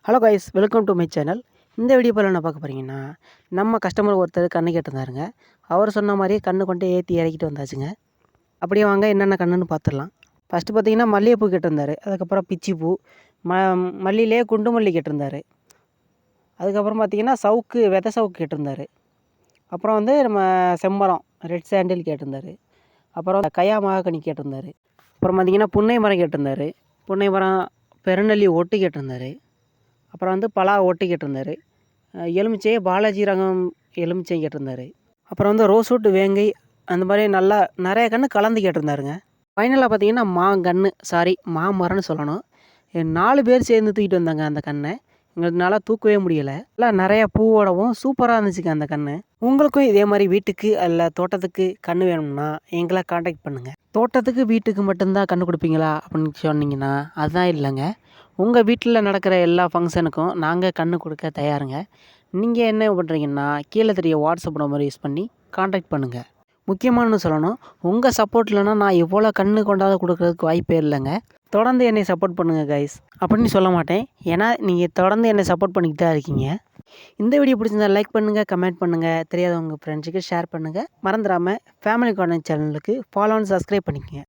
Hello guys, welcome to my channel. இந்த video என்ன பார்க்க போகிறீங்கன்னா, நம்ம கஸ்டமர் ஒருத்தர் கன்று கேட்டிருந்தாருங்க. அவர் சொன்ன மாதிரியே கன்று கொண்டு ஏற்றி இறக்கிட்டு வந்தாச்சுங்க. அப்படியே வாங்க என்னென்ன கன்றுன்னு பார்த்துடலாம். ஃபஸ்ட்டு பார்த்தீங்கன்னா மல்லிகைப்பூ கேட்டிருந்தாரு. அதுக்கப்புறம் பிச்சிப்பூ, மல்லியிலே குண்டு மல்லி கேட்டிருந்தாரு. அதுக்கப்புறம் பார்த்தீங்கன்னா விதை சவுக்கு கேட்டிருந்தாரு. அப்புறம் வந்து நம்ம செம்மரம் ரெட் சாண்டில் கேட்டிருந்தாரு. அப்புறம் கயா மகாகனி கேட்டிருந்தாரு. அப்புறம் பார்த்தீங்கன்னா புன்னை மரம் கேட்டிருந்தாரு. புன்னை மரம் பெருநெல்லி ஒட்டு கேட்டிருந்தாரு. அப்புறம் வந்து பலா ஒட்டு கேட்டிருந்தாரு. எலுமிச்சை பாலாஜி ரகம் எலுமிச்சை கேட்டிருந்தாரு. அப்புறம் வந்து ரோஸ்வுட் வேங்கை அந்த மாதிரி நல்லா நிறைய கன்று கலந்து கேட்டிருந்தாருங்க. ஃபைனலாக பார்த்தீங்கன்னா மாமரம்னு சொல்லணும். 4 பேர் சேர்ந்து தூக்கிட்டு வந்தாங்க அந்த கன்றை. எங்களால தூக்கவே முடியலை. எல்லாம் நிறையா பூவோடவும் சூப்பராக இருந்துச்சுங்க அந்த கன்று. உங்களுக்கும் இதே மாதிரி வீட்டுக்கு அல்ல தோட்டத்துக்கு கன்று வேணும்னா எங்களை காண்டாக்ட் பண்ணுங்கள். தோட்டத்துக்கு வீட்டுக்கு மட்டும்தான் கன்று கொடுப்பீங்களா அப்படின்னு சொன்னீங்கன்னா அதுதான் இல்லைங்க. உங்கள் வீட்டில் நடக்கிற எல்லா ஃபங்க்ஷனுக்கும் நாங்கள் கன்று கொடுக்க தயாருங்க. நீங்கள் என்ன பண்ணுறீங்கன்னா கீழே தெரிய வாட்ஸ்அப் நம்பர் யூஸ் பண்ணி காண்டாக்ட் பண்ணுங்கள். முக்கியமானு சொல்லணும், உங்கள் சப்போர்ட் இல்லைன்னா நான் இவ்வளோ கன்று கொண்டாந்து கொடுக்குறதுக்கு வாய்ப்பே இல்லைங்க. தொடர்ந்து என்னை சப்போர்ட் பண்ணுங்கள் கைஸ் அப்படின்னு சொல்ல மாட்டேன். ஏன்னா நீங்கள் தொடர்ந்து என்னை சப்போர்ட் பண்ணிக்கிட்டு தான் இருக்கீங்க. இந்த வீடியோ பிடிச்சிருந்தா லைக் பண்ணுங்கள், கமெண்ட் பண்ணுங்கள், தெரியாதவங்க ஃப்ரெண்ட்ஸுக்கு ஷேர் பண்ணுங்கள். மறந்துடாமல் ஃபேமிலி கார்டன் சேனலுக்கு ஃபாலோ அண்ட் சப்ஸ்கிரைப் பண்ணிக்கங்க.